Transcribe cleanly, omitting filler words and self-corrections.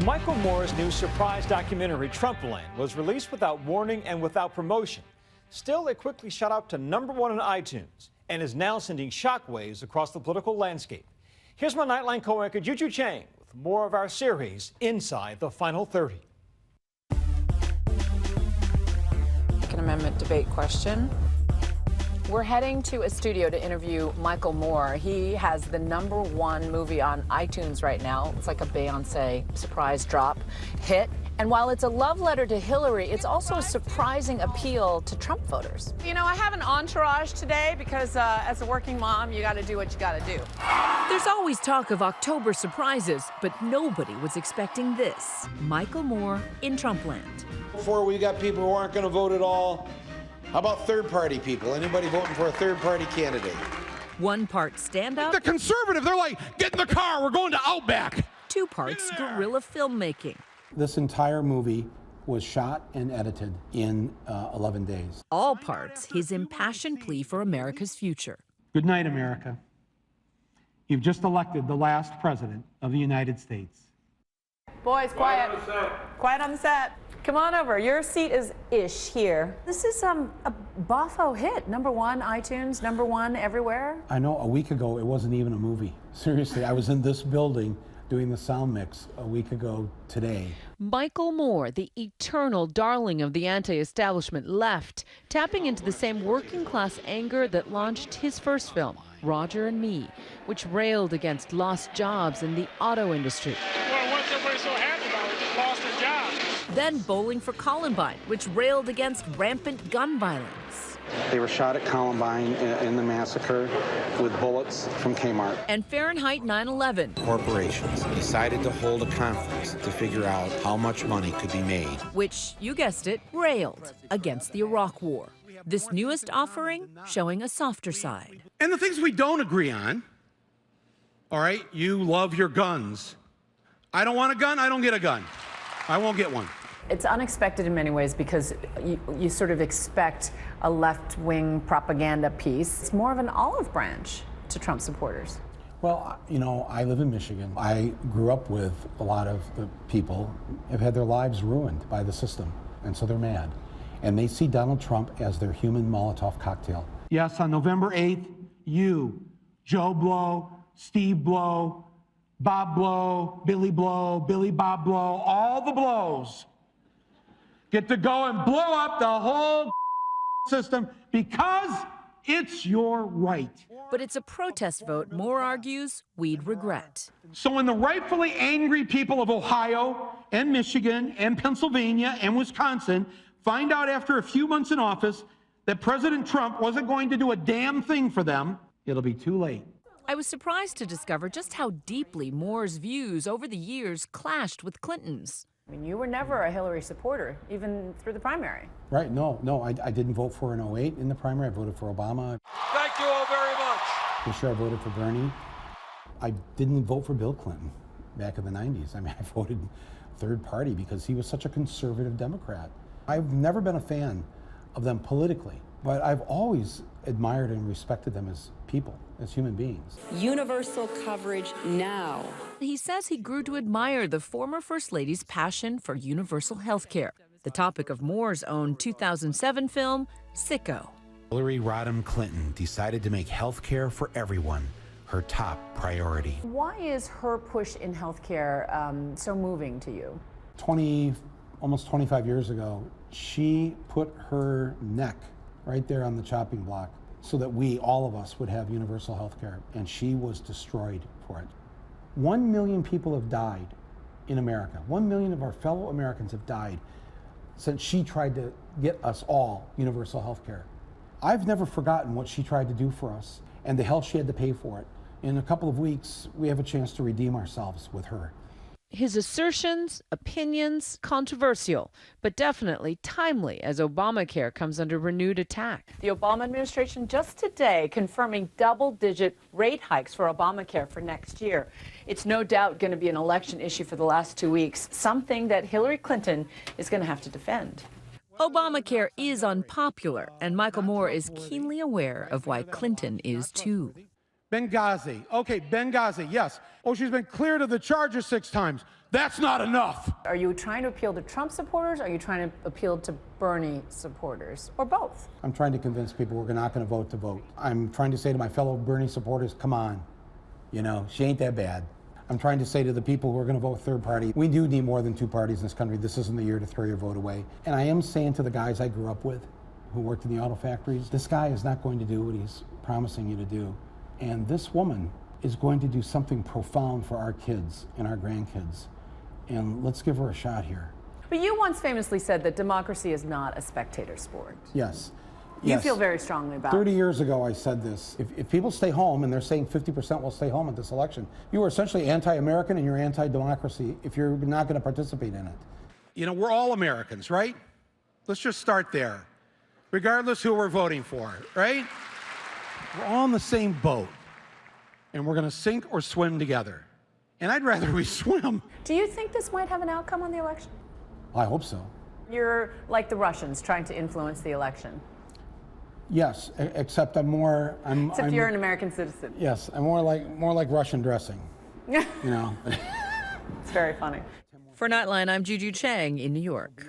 Michael Moore's new surprise documentary, TrumpLand, was released without warning and without promotion. Still, it quickly shot up to #1 on iTunes and is now sending shockwaves across the political landscape. Here's my Nightline co-anchor, Juju Chang, with more of our series, Inside the Final 30. Second Amendment debate question. We're heading to a studio to interview Michael Moore. He has the #1 movie on iTunes right now. It's like a Beyonce surprise drop hit. And while it's a love letter to Hillary, it's also a surprising appeal to Trump voters. You know, I have an entourage today because as a working mom, you got to do what you got to do. There's always talk of October surprises, but nobody was expecting this. Michael Moore in TrumpLand. Before we got people who aren't going to vote at all. How about third-party people? Anybody voting for a third-party candidate? One part stand-up. The conservative, they're like, get in the car, we're going to Outback. 2 parts guerrilla filmmaking. This entire movie was shot and edited in 11 days. All parts his impassioned plea for America's future. Good night, America. You've just elected the last president of the United States. Boys, quiet. Quiet on the set. Come on over. Your seat is ish here. This is a boffo hit. #1 iTunes, #1 everywhere. I know a week ago it wasn't even a movie. Seriously, I was in this building doing the sound mix a week ago today. Michael Moore, the eternal darling of the anti-establishment left, tapping into the same working-class anger that launched his first film, Roger and Me, which railed against lost jobs in the auto industry. Well, what's everybody so happy about? We just lost their jobs. Then Bowling for Columbine, which railed against rampant gun violence. They were shot at Columbine in the massacre with bullets from Kmart. And Fahrenheit 9/11. Corporations decided to hold a conference to figure out how much money could be made. Which, you guessed it, railed against the Iraq War. This newest offering showing a softer side. And the things we don't agree on, all right, you love your guns. I don't want a gun, I don't get a gun. I won't get one. It's unexpected in many ways because you sort of expect a left-wing propaganda piece. It's more of an olive branch to Trump supporters. Well, you know, I live in Michigan. I grew up with a lot of the people have had their lives ruined by the system, and so they're mad. And they see Donald Trump as their human Molotov cocktail. Yes, on November 8th, you, Joe Blow, Steve Blow, Bob Blow, Billy Bob Blow, all the blows get to go and blow up the whole system because it's your right. But it's a protest vote Moore argues we'd regret. So when the rightfully angry people of Ohio and Michigan and Pennsylvania and Wisconsin find out after a few months in office that President Trump wasn't going to do a damn thing for them, it'll be too late. I was surprised to discover just how deeply Moore's views over the years clashed with Clinton's. I mean, you were never a Hillary supporter, even through the primary. Right, no, I didn't vote for in 08 in the primary. I voted for Obama. Thank you all very much. This year I voted for Bernie. I didn't vote for Bill Clinton back in the 90s. I mean, I voted third party because he was such a conservative Democrat. I've never been a fan of them politically, but I've always admired and respected them as people, as human beings. Universal coverage now. He says he grew to admire the former First Lady's passion for universal health care, the topic of Moore's own 2007 film, Sicko. Hillary Rodham Clinton decided to make health care for everyone her top priority. Why is her push in healthcare so moving to you? Almost 25 years ago, she put her neck right there on the chopping block so that we, all of us, would have universal health care, and she was destroyed for it. 1 million people have died in America. 1 million of our fellow Americans have died since she tried to get us all universal health care. I've never forgotten what she tried to do for us and the hell she had to pay for it. In a couple of weeks, we have a chance to redeem ourselves with her. His assertions, opinions, controversial, but definitely timely as Obamacare comes under renewed attack. The Obama administration just today confirming double-digit rate hikes for Obamacare for next year. It's no doubt going to be an election issue for the last 2 weeks, something that Hillary Clinton is going to have to defend. Obamacare is unpopular, and Michael Moore is keenly aware of why Clinton is too. Benghazi. Okay, Benghazi, yes. Oh, she's been cleared of the charges 6 times. That's not enough. Are you trying to appeal to Trump supporters? Or are you trying to appeal to Bernie supporters? Or both? I'm trying to convince people we're not going to vote. I'm trying to say to my fellow Bernie supporters, come on. You know, she ain't that bad. I'm trying to say to the people who are going to vote third party, we do need more than 2 parties in this country. This isn't the year to throw your vote away. And I am saying to the guys I grew up with who worked in the auto factories, this guy is not going to do what he's promising you to do. And this woman is going to do something profound for our kids and our grandkids. And let's give her a shot here. But you once famously said that democracy is not a spectator sport. Yes. You Yes. feel very strongly about 30 it. years ago, I said this. If people stay home, and they're saying 50% will stay home at this election, you are essentially anti-American and you're anti-democracy if you're not going to participate in it. You know, we're all Americans, right? Let's just start there, regardless who we're voting for, right? We're all in the same boat, and we're going to sink or swim together. And I'd rather we swim. Do you think this might have an outcome on the election? I hope so. You're like the Russians, trying to influence the election. Yes, except Except you're an American citizen. Yes, I'm more like Russian dressing. You know. It's very funny. For Nightline, I'm Juju Chang in New York.